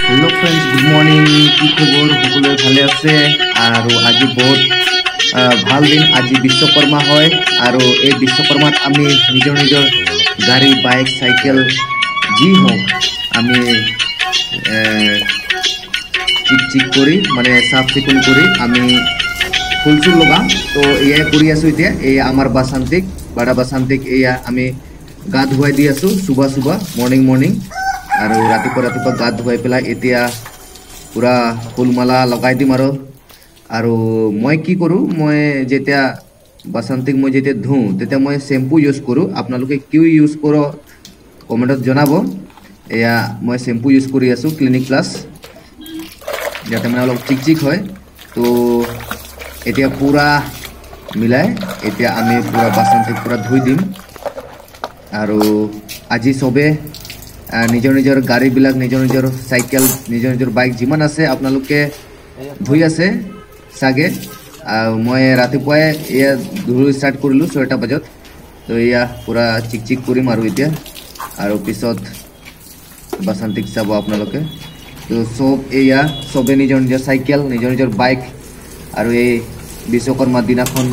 Hello friends, good morning. की खबर সকলে ভালে আছে আৰু আজি বহুত ভাল দিন। আজি বিশ্বকৰ্মা হয় আৰু এই বিশ্বকৰ্মাত আমি নিজৰ নিজৰ গাড়ী বাইক সাইকেল যি হোক আমি চিক কৰি মানে সাফ চিকুণ কৰি আমি ফুল লগাম। তো এয়া কৰি আছো। এতিয়া এই আমাৰ বাসন্তিক বাড়া বাসন্তিক এয়া আমি গা ধুৱাই দি আছো সুবা মৰ্নিং আৰু ৰাতিপুৱা গা ধুৱাই পেলাই এতিয়া পুৰা ফুলমালা লগাই দিম। আৰু মই কি কৰোঁ, মই যেতিয়া বাসন্তিক মই যেতিয়া ধুওঁ তেতিয়া মই শ্যাম্পু ইউজ কৰোঁ। আপোনালোকে কিয় ইউজ কৰোঁ কমেণ্টত জনাব। এয়া মই শ্যাম্পু ইউজ কৰি আছোঁ ক্লিনিক প্লাছ, যাতে মানে অলপ চিক হয়। তো এতিয়া পুৰা মিলাই এতিয়া আমি পুৰা বাসন্তিক পুৰা ধুই দিম। আৰু আজি চবে নিজৰ নিজৰ গাড়ীবিলাক নিজৰ নিজৰ চাইকেল নিজৰ নিজৰ বাইক যিমান আছে আপোনালোকে ধুই আছে চাগে। মই ৰাতিপুৱাই এয়া ধুই ষ্টাৰ্ট কৰিলোঁ 6টা বজাত। তো এয়া পুৰা চিক কৰিম আৰু এতিয়া আৰু পিছত বাসন্তিক চাব আপোনালোকে। তো এয়া চবে নিজৰ নিজৰ চাইকেল নিজৰ নিজৰ বাইক আৰু এই বিশ্বকৰ্মা দিনাখন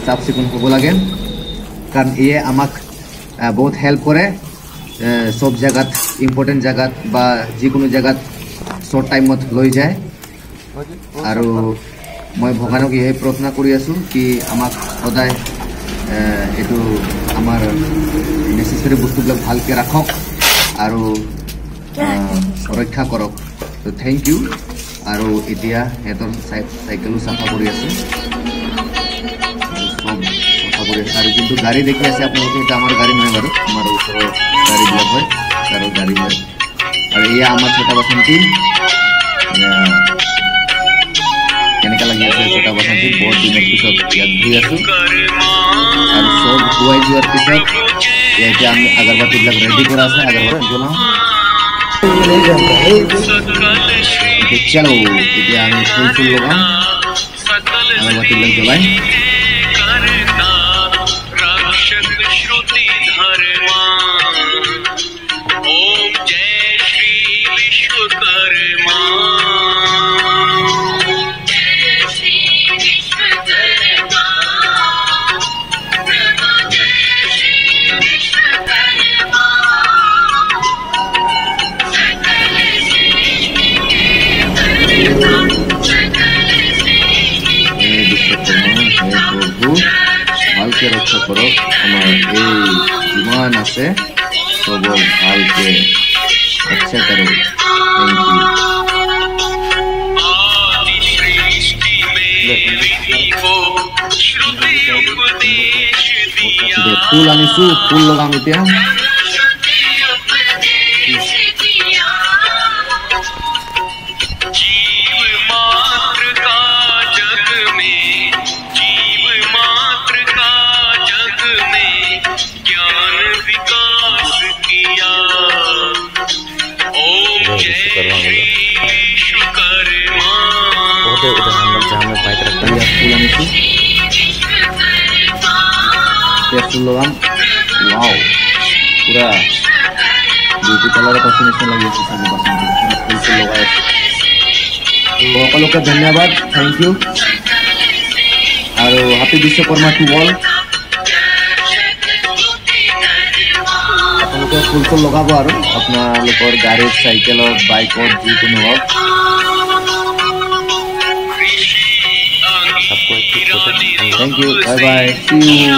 চাফ চিকুণ হ'ব লাগে, কাৰণ এয়ে আমাক বহুত হেল্প কৰে সব জায়গাত ইম্পৰ্টেন্ট জায়গাত বা যিকোনো জায়গাত শৰ্ট টাইমত লৈ যায়। আৰু মই ভগৱানক এই প্ৰাৰ্থনা কৰি আছোঁ কি আমাক সদায় এইটো আমাৰ নেচেসাৰি বস্তুবিলাক ভালকৈ ৰাখক আৰু ৰক্ষা কৰক। তো থেংক ইউ। আৰু এতিয়া সিহঁতৰ চাইকেলো চাফা কৰি আছোঁ, সব চাফা কৰি আছে। আৰু যোনটো গাড়ী দেখি আছে আপোনালোকে, এটা আমাৰ গাড়ী নহয় বাৰু, আমাৰ ওচৰৰ গাড়ীবিলাক হয়, তাৰো গাড়ী হয়। আৰু এয়া আমাৰ ছোটা বাসন্তী কেনেকৈ লাগি আছে। ছোটা বাসন্তী বহুত দিনৰ পিছত ইয়াত ধুই আছোঁ আৰু চব ধুৱাই যোৱাৰ পিছত এতিয়া আমি আগৰবাতিবিলাক ৰেডি কৰা আছে। আগৰবাতি জ্বলাওঁ। চলো এতিয়া আমি ফুল লগাম, আগৰবাতিবিলাক জ্বলাই। ভালকে ৰক্ষা কৰক, আমাৰ এই যিমান আছে চবক ভালকে ৰক্ষা কৰক। Thank U. ফুল আনিছোঁ, ফুল লগাম এতিয়া। ফুল লগাম। ওয়াও, পুরা বিউটি পার্লারের কম্বিনেশন লাগিয়েছে সামনে বাসন্তী ফুল লগাই আছে। সকলকে ধন্যবাদ, থ্যাংক ইউ। আৰু হ্যাপি বিশ্বকৰ্মা টু অল। আপোনালোকে ফুল লগাব আৰু আপোনালোকৰ গাড়ীত চাইকেলত বাইকত যিকোনো হওক। Thank you. Bye bye. See you.